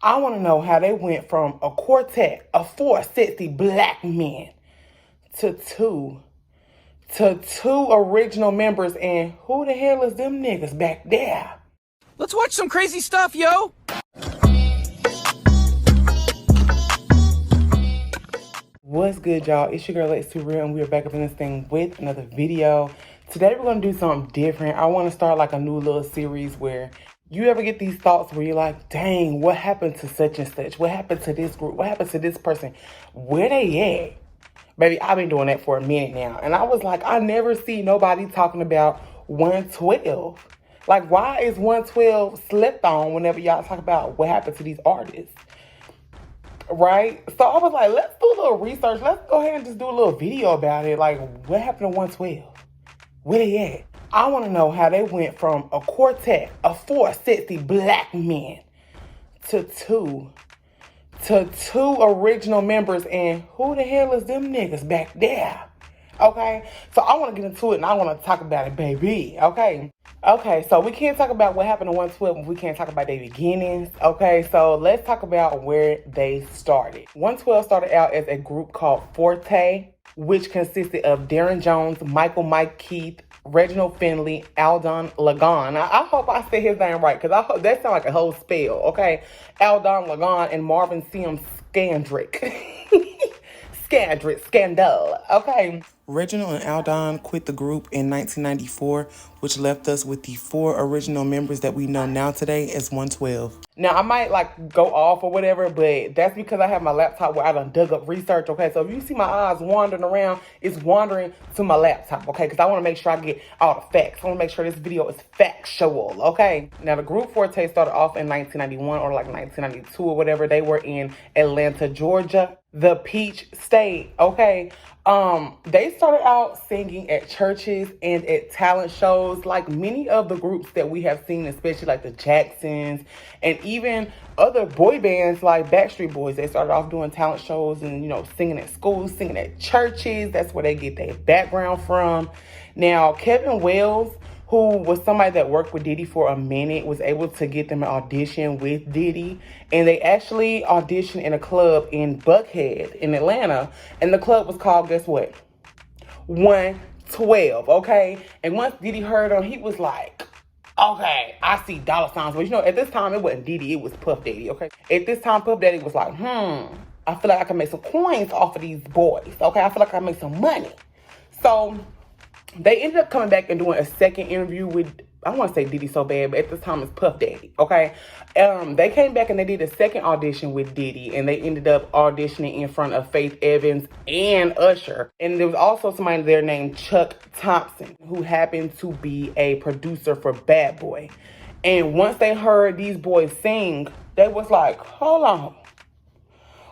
I want to know how they went from a quartet of four sexy black men to two original members, and who the hell is them niggas back there? Let's watch some crazy stuff, yo! What's good, y'all? It's your girl Lexx Real, and we are back up in this thing with another video. Today we're gonna do something different. I want to start like a new little series where you ever get these thoughts where you're like, dang, what happened to such and such? What happened to this group? What happened to this person? Where they at? Baby, I've been doing that for a minute now. And I was like, I never see nobody talking about 112. Like, why is 112 slept on whenever y'all talk about what happened to these artists? Right? So I was like, let's do a little research. Let's go ahead and just do a little video about it. Like, what happened to 112? Where they at? I want to know how they went from a quartet of four sexy black men to two original members, and who the hell is them niggas back there? Okay, so I want to get into it and I want to talk about it, baby. Okay, so we can't talk about what happened to 112 if we can't talk about their beginnings. Okay, so let's talk about where they started. 112 started out as a group called Forte, which consisted of Darren Jones, Michael Mike Keith, Reginald Finley, Aldon Lagon. I hope I said his name right, because I hope that sounds like a whole spell, okay? Aldon Lagon and Marvin Sims Scandrick. Scandal, okay? Reginald and Aldon quit the group in 1994, which left us with the four original members that we know now today as 112. Now, I might like go off or whatever, but that's because I have my laptop where I done dug up research, okay? So if you see my eyes wandering around, it's wandering to my laptop, okay? Because I want to make sure I get all the facts. I want to make sure this video is factual, okay? Now, the group Forte started off in 1991 or like 1992 or whatever. They were in Atlanta, Georgia, the Peach State, okay? They started out singing at churches and at talent shows, like many of the groups that we have seen, especially like the Jacksons and even other boy bands like Backstreet Boys. They started off doing talent shows and, you know, singing at schools, singing at churches. That's where they get their background from. Now, Kevin Wells, who was somebody that worked with Diddy for a minute, was able to get them an audition with Diddy. And they actually auditioned in a club in Buckhead in Atlanta. And the club was called, guess what? 112, okay? And once Diddy heard them, he was like, okay, I see dollar signs. But you know, at this time, it wasn't Diddy, it was Puff Daddy, okay? At this time, Puff Daddy was like, I feel like I can make some coins off of these boys, okay? I feel like I can make some money. So they ended up coming back and doing a second interview with, I want to say Diddy so bad, but at this time it's Puff Daddy, okay? They came back and they did a second audition with Diddy, and they ended up auditioning in front of Faith Evans and Usher. And there was also somebody there named Chuck Thompson, who happened to be a producer for Bad Boy. And once they heard these boys sing, they was like, hold on,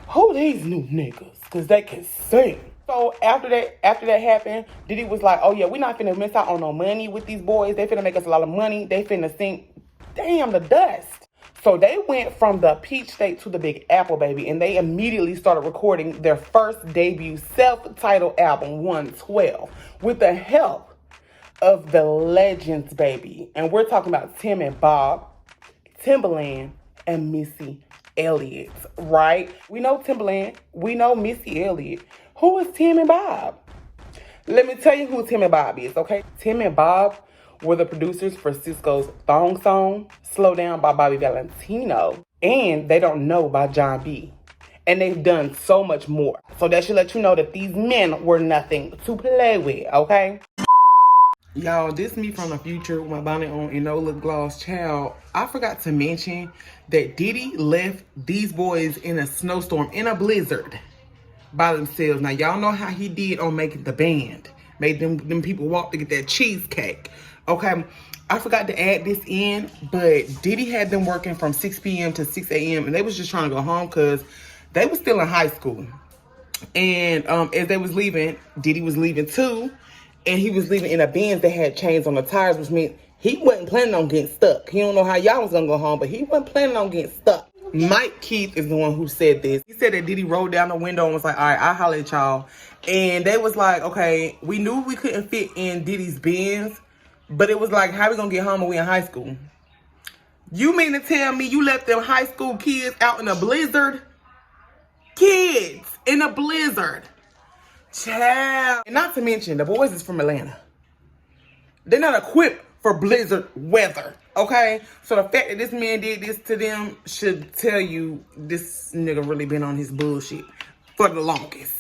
who these new niggas? Because they can sing. So after that happened, Diddy was like, oh yeah, we're not finna miss out on no money with these boys. They finna make us a lot of money. They finna sing, damn, the dust. So they went from the Peach State to the Big Apple, baby, and they immediately started recording their first debut self-titled album, 112, with the help of the legends, baby. And we're talking about Tim and Bob, Timbaland, and Missy Elliott, right? We know Timbaland, we know Missy Elliott. Who is Tim and Bob? Let me tell you who Tim and Bob is, okay? Tim and Bob were the producers for Cisco's Thong Song, Slow Down by Bobby Valentino, and They Don't Know by John B. And they've done so much more. So that should let you know that these men were nothing to play with, okay? Y'all, this me from the future with my bonnet on and no lip gloss. Child, I forgot to mention that Diddy left these boys in a snowstorm, in a blizzard, by themselves. Now, y'all know how he did on Making the Band. Made them people walk to get that cheesecake. Okay, I forgot to add this in, but Diddy had them working from 6 p.m. to 6 a.m. and they was just trying to go home because they was still in high school. And as they was leaving, Diddy was leaving too. And he was leaving in a Benz that had chains on the tires, which meant he wasn't planning on getting stuck. He don't know how y'all was gonna go home, but he wasn't planning on getting stuck. Mike Keith is the one who said this. He said that Diddy rolled down the window and was like, all right, I'll holler at y'all. And they was like, okay, we knew we couldn't fit in Diddy's Benz, but it was like, how we gonna get home when we in high school? You mean to tell me you left them high school kids out in a blizzard? Kids in a blizzard. Child. And not to mention, the boys is from Atlanta. They're not equipped for blizzard weather, okay? So the fact that this man did this to them should tell you this nigga really been on his bullshit for the longest.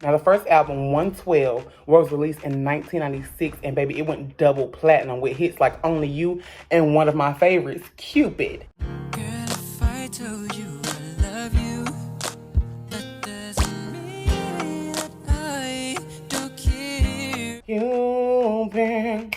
Now, the first album, 112, was released in 1996, and baby, it went double platinum with hits like Only You and one of my favorites, Cupid. Girl, if I told you I love you, that doesn't mean that I don't care. Cupid.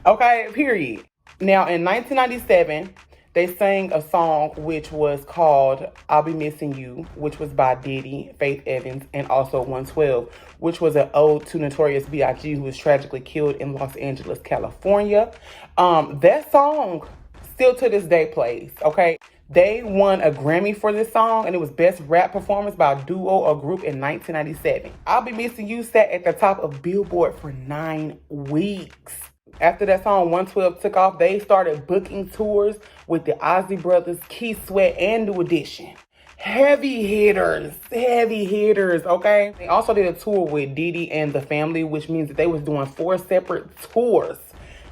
Okay, period. Now, in 1997, they sang a song which was called I'll Be Missing You, which was by Diddy, Faith Evans, and also 112, which was an ode to Notorious B.I.G, who was tragically killed in Los Angeles, California. That song still to this day plays, okay? They won a Grammy for this song, and it was Best Rap Performance by a duo or group in 1997. I'll Be Missing You sat at the top of Billboard for 9 weeks. After that song, 112 took off, they started booking tours with the Ozzy Brothers, Keith Sweat, and New Edition. Heavy hitters, okay? They also did a tour with Diddy and the family, which means that they was doing 4 separate tours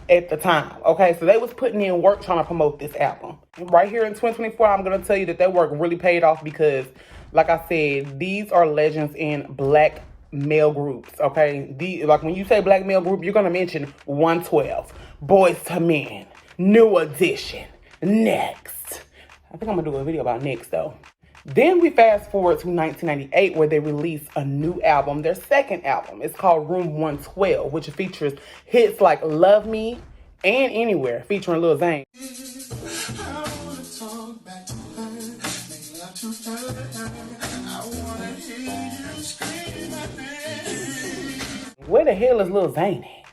at the time, okay? So they was putting in work trying to promote this album. Right here in 2024, I'm going to tell you that that work really paid off because, like I said, these are legends in black male groups, okay? Like when you say black male group, you're gonna mention 112, Boys to Men, New Edition, Next. I think I'm gonna do a video about Next though. Then we fast forward to 1998 where they released a new album, their second album. It's called Room 112, which features hits like Love Me and Anywhere, featuring Lil Zane. Where the hell is Lil Zane at?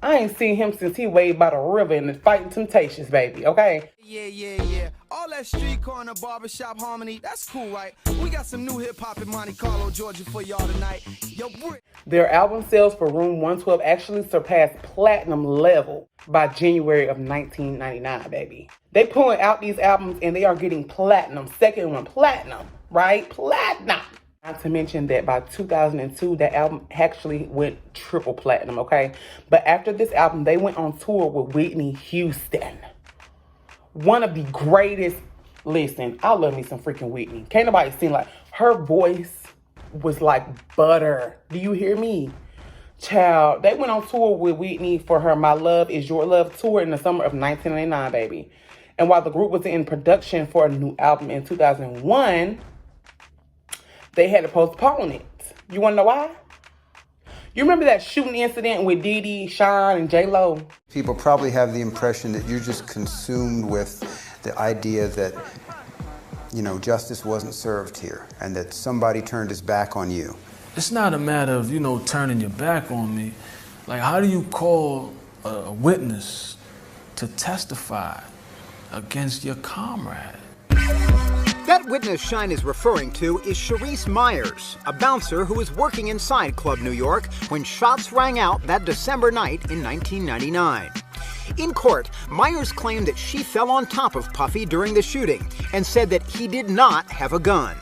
I ain't seen him since he waved by the river in the Fighting Temptations, baby, okay? Yeah. All that street corner barbershop harmony, that's cool, right? We got some new hip-hop in Monte Carlo, Georgia for y'all tonight. Yo, their album sales for Room 112 actually surpassed platinum level by January of 1999, baby. They pulling out these albums and they are getting platinum. Second one, platinum, right? Platinum. Not to mention that by 2002, that album actually went triple platinum, okay? But after this album, they went on tour with Whitney Houston. One of the greatest, listen, I love me some freaking Whitney. Can't nobody sing like, her voice was like butter. Do you hear me? Child, they went on tour with Whitney for her My Love Is Your Love tour in the summer of 1999, baby. And while the group was in production for a new album in 2001, they had to postpone it. You want to know why? You remember that shooting incident with Diddy, Sean, and J-Lo? People probably have the impression that you're just consumed with the idea that, you know, justice wasn't served here and that somebody turned his back on you. It's not a matter of, you know, turning your back on me. Like, how do you call a witness to testify against your comrade? That witness Shine is referring to is Sharice Myers, a bouncer who was working inside Club New York when shots rang out that December night in 1999. In court, Myers claimed that she fell on top of Puffy during the shooting and said that he did not have a gun.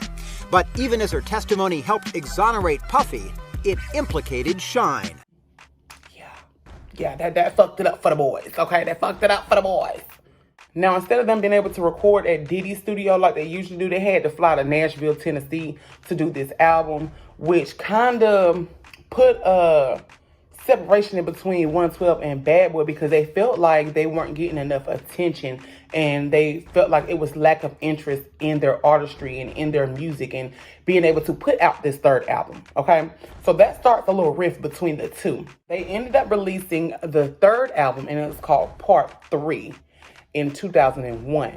But even as her testimony helped exonerate Puffy, it implicated Shine. Yeah, that fucked it up for the boys, okay? That fucked it up for the boys. Now, instead of them being able to record at Diddy's studio like they usually do, they had to fly to Nashville, Tennessee to do this album, which kind of put a separation in between 112 and Bad Boy because they felt like they weren't getting enough attention and they felt like it was lack of interest in their artistry and in their music and being able to put out this third album, okay? So that starts a little rift between the two. They ended up releasing the third album and it was called Part 3. In 2001.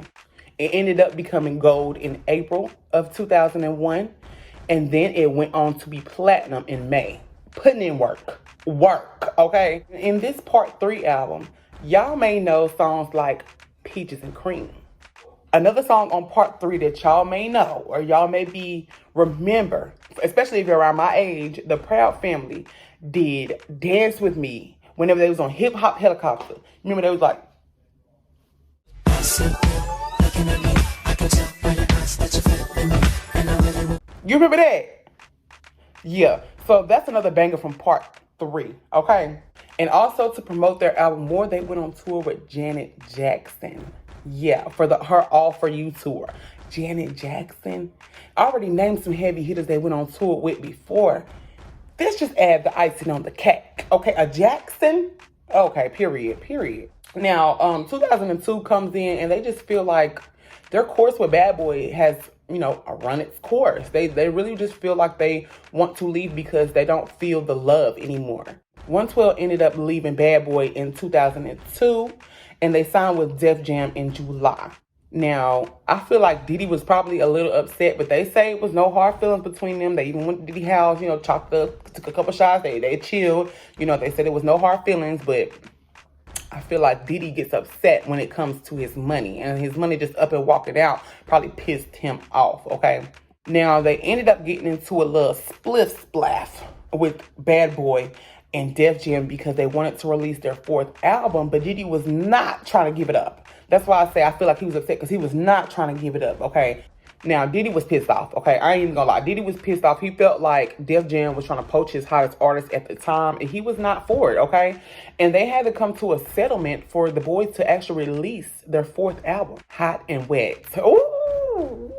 It ended up becoming gold in April of 2001, and then it went on to be platinum in May. Putting in work, okay? In this Part 3 album, y'all may know songs like Peaches and Cream. Another song on Part 3 that y'all may know, or y'all may remember, especially if you're around my age, the Proud Family did Dance With Me whenever they was on Hip Hop Helicopter. Remember they was like, you remember that? Yeah. So that's another banger from part 3, okay? And also to promote their album more, they went on tour with Janet Jackson. Yeah, for her All For You tour. Janet Jackson. I already named some heavy hitters they went on tour with before. Let's just add the icing on the cake. Okay, a Jackson. Okay, period. Now, 2002 comes in and they just feel like their course with Bad Boy has, run its course. They really just feel like they want to leave because they don't feel the love anymore. 112 ended up leaving Bad Boy in 2002 and they signed with Def Jam in July. Now, I feel like Diddy was probably a little upset, but they say it was no hard feelings between them. They even went to Diddy's house, chopped up, took a couple shots. They chilled. They said it was no hard feelings, but I feel like Diddy gets upset when it comes to his money. And his money just up and walking out probably pissed him off, okay? Now, they ended up getting into a little spliff-splaff with Bad Boy and Def Jam because they wanted to release their 4th album, but Diddy was not trying to give it up. That's why I say I feel like he was upset because he was not trying to give it up, okay? Now, Diddy was pissed off, okay? I ain't even gonna lie. Diddy was pissed off. He felt like Def Jam was trying to poach his hottest artist at the time, and he was not for it, okay? And they had to come to a settlement for the boys to actually release their 4th album, Hot and Wet. Ooh,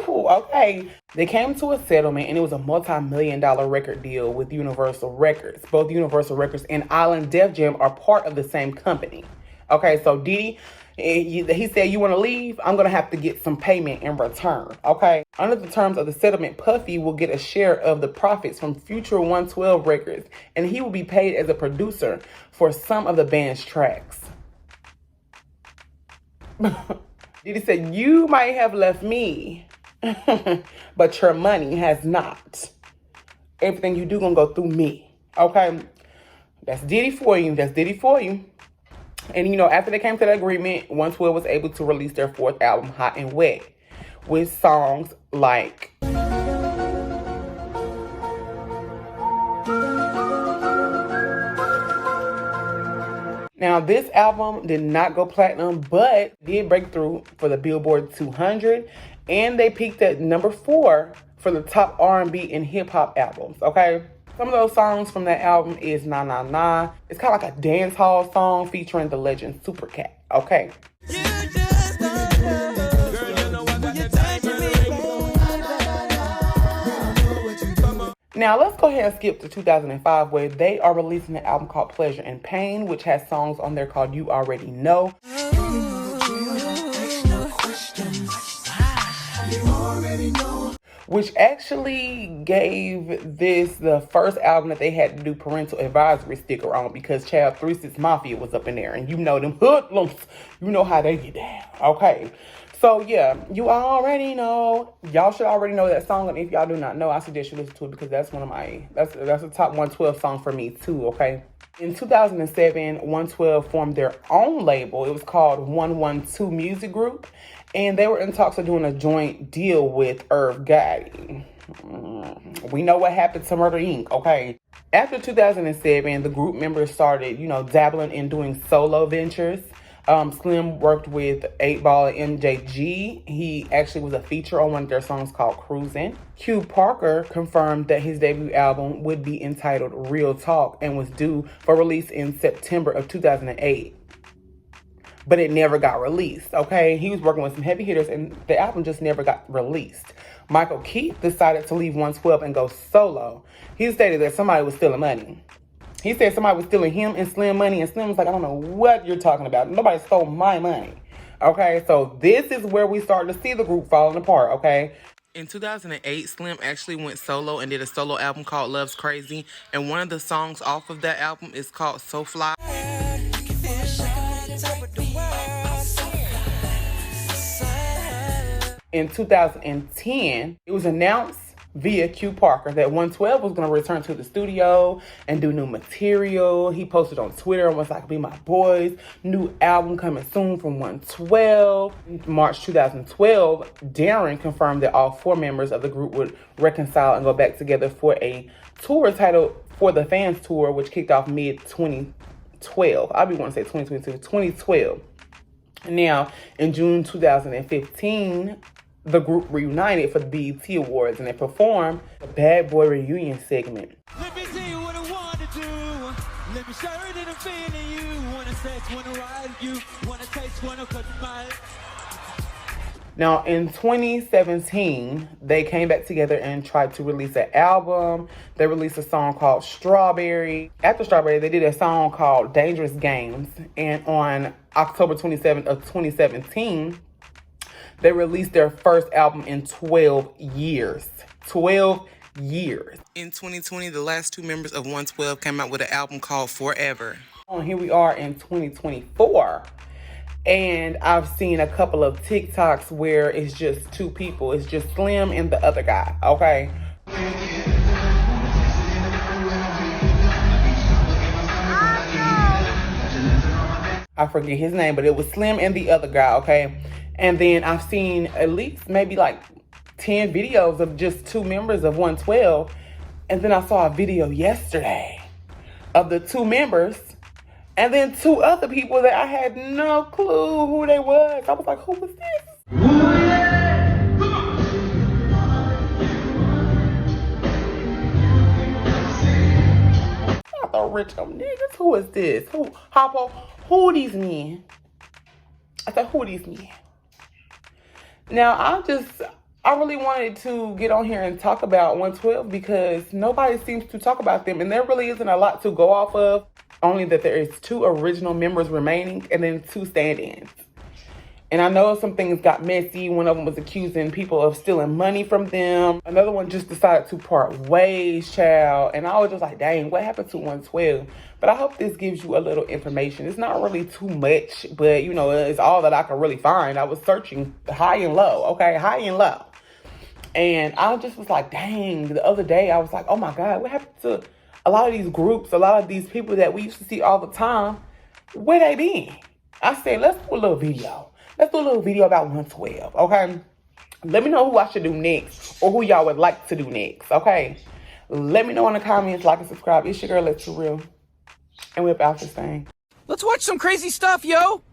okay. They came to a settlement, and it was a multi-million-dollar record deal with Universal Records. Both Universal Records and Island Def Jam are part of the same company. Okay, so Diddy, he said, you want to leave? I'm going to have to get some payment in return, okay? Under the terms of the settlement, Puffy will get a share of the profits from future 112 records, and he will be paid as a producer for some of the band's tracks. Diddy said, you might have left me, but your money has not. Everything you do going to go through me, okay? That's Diddy for you. And, after they came to the agreement, 112 was able to release their 4th album, Hot and Wet, with songs like Now, this album did not go platinum, but did break through for the Billboard 200, and they peaked at number 4 for the top R&B and hip-hop albums, okay? Some of those songs from that album is Nah Nah Nah. It's kind of like a dance hall song featuring the legend Super Cat, okay? Now, let's go ahead and skip to 2005, where they are releasing an album called Pleasure and Pain, which has songs on there called You Already Know. Which actually gave this the first album that they had to do parental advisory sticker on, because Child 3 6 Mafia was up in there, and them hoodlums, you know how they get down, okay? So yeah, you already know. Y'all should already know that song, and if y'all do not know, I suggest you listen to it because that's one of my, that's a top 112 song for me too, okay? In 2007, 112 formed their own label. It was called 112 Music Group, and they were in talks of doing a joint deal with Irv Gotti. We know what happened to Murder Inc., okay? After 2007, the group members started, dabbling in doing solo ventures. Slim worked with 8 Ball and MJG. He actually was a feature on one of their songs called Cruisin'. Q Parker confirmed that his debut album would be entitled Real Talk and was due for release in September of 2008. But it never got released, okay? He was working with some heavy hitters and the album just never got released. Michael Keith decided to leave 112 and go solo. He stated that somebody was stealing money. He said somebody was stealing him and Slim money, and Slim was like, I don't know what you're talking about. Nobody stole my money. Okay, so this is where we start to see the group falling apart, okay? In 2008, Slim actually went solo and did a solo album called Love's Crazy, and one of the songs off of that album is called So Fly. In 2010, it was announced via Q Parker that 112 was going to return to the studio and do new material. He posted on Twitter and was like, be my boys, new album coming soon from 112. In March 2012, Darren confirmed that all 4 members of the group would reconcile and go back together for a tour titled For the Fans Tour, which kicked off mid-2012. 2012. I be want to say 2022, 2012. Now, in June 2015, the group reunited for the BET Awards, and they performed the Bad Boy reunion segment. Let me see what I wanna do. Let me show you that I'm feeling you. Wanna sex, wanna ride you. Wanna taste, wanna cut my... Now, in 2017, they came back together and tried to release an album. They released a song called Strawberry. After Strawberry, they did a song called Dangerous Games. And on October 27th of 2017, they released their first album in 12 years. 12 years. In 2020, the last two members of 112 came out with an album called Forever. Here we are in 2024. And I've seen a couple of TikToks where it's just two people. It's just Slim and the other guy, okay? I forget his name, but it was Slim and the other guy, okay? And then I've seen at least maybe like 10 videos of just two members of 112. And then I saw a video yesterday of the two members and then two other people that I had no clue who they was. I was like, who was this? I thought rich niggas. Who is this? Who? Hoppo? Who are these men? I said, who are these men? Now, I really wanted to get on here and talk about 112 because nobody seems to talk about them. And there really isn't a lot to go off of. Only that there is two original members remaining and then two stand-ins. And I know some things got messy. One of them was accusing people of stealing money from them. Another one just decided to part ways, child. And I was just like, dang, what happened to 112? But I hope this gives you a little information. It's not really too much, but, you know, it's all that I could really find. I was searching high and low, okay? High and low. And I just was like, dang, the other day I was like, oh, my God, what happened to a lot of these groups, a lot of these people that we used to see all the time? Where they been? I said, let's do a little video. Let's do a little video about 112, okay? Let me know who I should do next or who y'all would like to do next, okay? Let me know in the comments, like and subscribe. It's your girl, Lexx, for real. And we're about this thing. Let's watch some crazy stuff, yo!